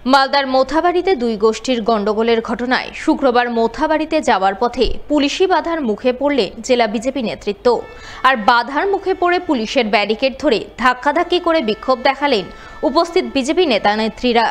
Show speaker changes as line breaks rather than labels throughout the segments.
মালদার মোথাবাড়িতে দুই গোষ্ঠীর গন্ডগোলের ঘটনায় শুক্রবার মোথাবাড়িতে যাওয়ার পথে পুলিশি বাধার মুখে পড়লেন জেলা বিজেপি নেতৃত্ব। আর বাধার মুখে পড়ে পুলিশের ব্যারিকেড ধরে ধাক্কাধাক্কি করে বিক্ষোভ দেখালেন উপস্থিত বিজেপি নেতা নেত্রীরা।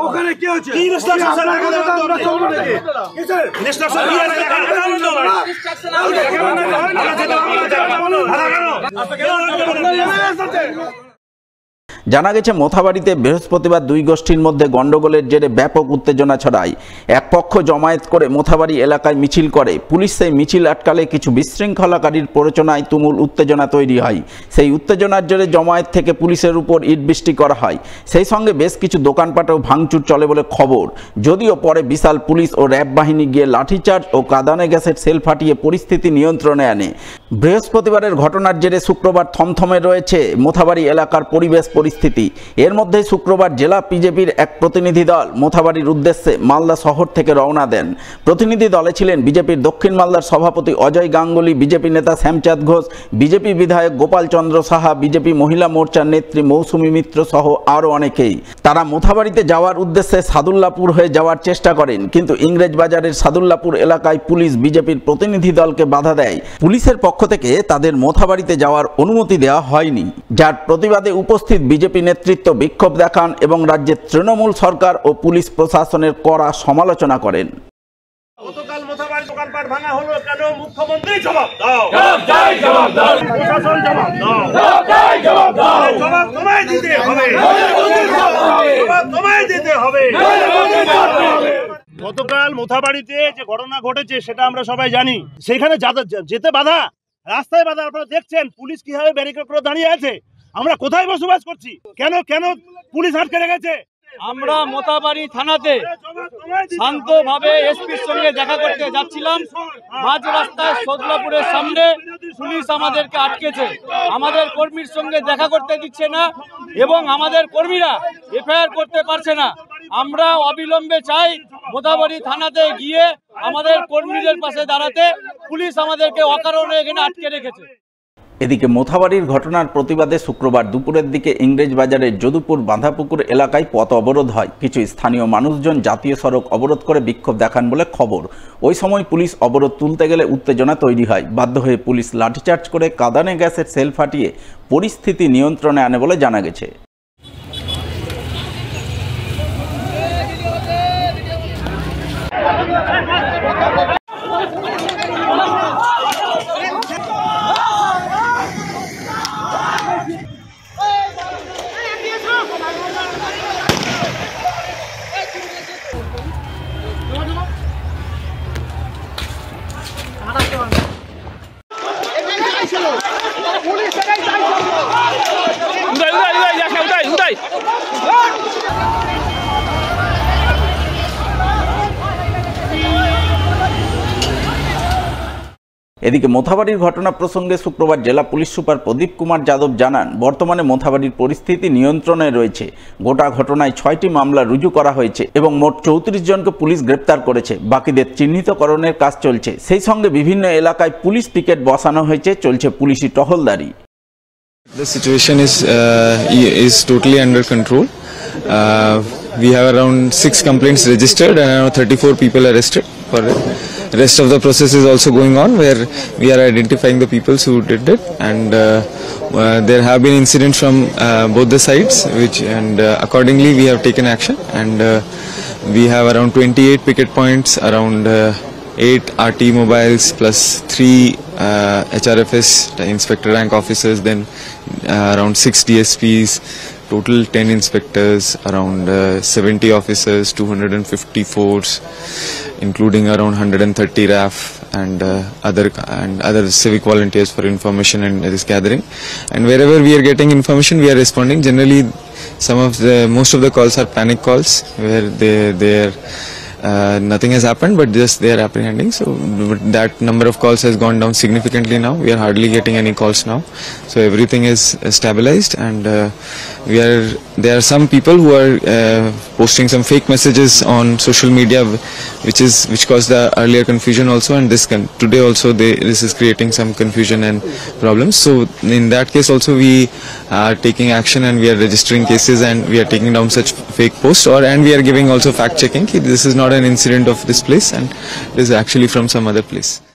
ওখানে কি হচ্ছে?
জানা গেছে মোথাবাড়িতে বৃহস্পতিবার দুই গোষ্ঠীর মধ্যে গন্ডগোলের জেরে ব্যাপক উত্তেজনা ছড়ায়। এক পক্ষ জমায়েত করে মোথাবাড়ি এলাকায় মিছিল করে, পুলিশ সেই মিছিল আটকালে কিছু বিশৃঙ্খলাকারীর প্ররোচনায় তুমুল উত্তেজনা তৈরি হয়। সেই উত্তেজনার জেরে জমায়েত থেকে পুলিশের উপর ইট বৃষ্টি করা হয়। সেই সঙ্গে বেশ কিছু দোকানপাটেও ভাঙচুর চলে বলে খবর। যদিও পরে বিশাল পুলিশ ও র্যাব বাহিনী গিয়ে লাঠিচার্জ ও কাঁদানে গ্যাসের সেল ফাটিয়ে পরিস্থিতি নিয়ন্ত্রণে আনে। বৃহস্পতিবারের ঘটনার জেরে শুক্রবার থমথমে রয়েছে মোথাবাড়ি এলাকার পরিবেশ পরিস্থিতি। এর মধ্যে শুক্রবার জেলা বিজেপির এক প্রতিনিধি দল মোথাবাড়ির উদ্দেশ্যে মালদা শহর থেকে রওনা দেন। প্রতিনিধি দলে ছিলেন বিজেপির দক্ষিণ মালদার সভাপতি অজয় গাঙ্গুলি, বিজেপি নেতা শ্যামচাঁদ ঘোষ, বিজেপি বিধায়ক গোপাল চন্দ্র সাহা, বিজেপি মহিলা মোর্চার নেত্রী মৌসুমী মিত্র সহ আরও অনেকেই। তারা মোথাবাড়িতে যাওয়ার উদ্দেশ্যে সাদুল্লাপুর হয়ে যাওয়ার চেষ্টা করেন, কিন্তু ইংরেজ বাজারের সাদুল্লাপুর এলাকায় পুলিশ বিজেপির প্রতিনিধি দলকে বাধা দেয়। পুলিশের পক্ষ থেকে তাদের মোথাবাড়িতে যাওয়ার অনুমতি দেওয়া হয়নি, যার প্রতিবাদে উপস্থিত বিজেপি নেতৃত্ব বিক্ষোভ দেখান এবং রাজ্যের তৃণমূল সরকার ও পুলিশ প্রশাসনের কড়া সমালোচনা করেন।
গতকাল মোথাবাড়ি দোকানপাট ভাঙা হলো কেন? মুখ্যমন্ত্রী জবাব দাও, জবাব দাও, প্রশাসন জবাব দাও, জবাব দাও, জবাব তোমায় দিতে হবে, জবাব তোমায় দিতে হবে। গতকাল মোথাবাড়িতে যে ঘটনা ঘটেছে সেটা আমরা সবাই জানি। সেখানে যেতে বাধা, রাস্তায় বাধা। আপনারা দেখছেন পুলিশ কিভাবে ব্যারিকেড করে দাঁড়িয়ে আছে। আমরা কোথায় বসবাস করছি? কেন পুলিশ আটকে রেখেছে?
আমরা মোথাবাড়ি থানাতে শান্তভাবে এসপির সঙ্গে দেখা করতে যাচ্ছিলাম। মাঝ রাস্তায় সদলাপুরের সামনে পুলিশ আমাদেরকে আটকেছে, আমাদের কর্মীর সঙ্গে দেখা করতে দিচ্ছে না এবং আমাদের কর্মীরা এফআইআর করতে পারছে না। আমরা অবিলম্বে চাই মোথাবাড়ি থানাতে গিয়ে আমাদের কর্মীদের পাশে দাঁড়াতে। পুলিশ আমাদেরকে অকারণে এখানে আটকে রেখেছে।
এদিকে মোথাবাড়ির ঘটনার প্রতিবাদে শুক্রবার দুপুরের দিকে ইংরেজ বাজারের যদুপুর বাঁধাপুকুর এলাকায় পথ অবরোধ হয়। কিছু স্থানীয় মানুষজন জাতীয় সড়ক অবরোধ করে বিক্ষোভ দেখান বলে খবর। ওই সময় পুলিশ অবরোধ তুলতে গেলে উত্তেজনা তৈরি হয়। বাধ্য হয়ে পুলিশ লাঠিচার্জ করে কাঁদানে গ্যাসের সেল ফাটিয়ে পরিস্থিতি নিয়ন্ত্রণে আনে বলে জানা গেছে। এদিকে মোথাবাড়ির ঘটনা প্রসঙ্গে শুক্রবার জেলা পুলিশ সুপার প্রদীপ কুমার যাদব জানান, বর্তমানে মোথাবাড়ির পরিস্থিতি নিয়ন্ত্রণে রয়েছে। গোটা ঘটনায় 6টি মামলা রুজু করা হয়েছে এবং মোট 34 জনকে পুলিশ গ্রেপ্তার করেছে। বাকিদের চিহ্নিতকরণের কাজ চলছে। সেই সঙ্গে বিভিন্ন এলাকায় পুলিশ পিকেট বসানো হয়েছে, চলছে পুলিশি টহলদারি।
The situation is totally under control. We have around 6 complaints registered and around 34 people arrested for it. The rest of the process is also going on, where we are identifying the people who did it, and there have been incidents from both the sides, accordingly we have taken action, and we have around 28 picket points, around 8 RT mobiles plus 3 HRFS inspector rank officers, then around 6 DSPs, total 10 inspectors, around 70 officers, 250 force, including around 130 RAF and other civic volunteers for information and this gathering. And wherever we are getting information, we are responding. Generally, most of the calls are panic calls, where they are nothing has happened, but just they are apprehending. So that number of calls has gone down significantly now. We are hardly getting any calls now. So everything is stabilized, and there are some people who are posting some fake messages on social media, which caused the earlier confusion also, and today also this is creating some confusion and problems. So in that case also we are taking action, and we are registering cases, and we are taking down such fake posts, and we are giving also fact checking. This is not an incident of this place, and it is actually from some other place.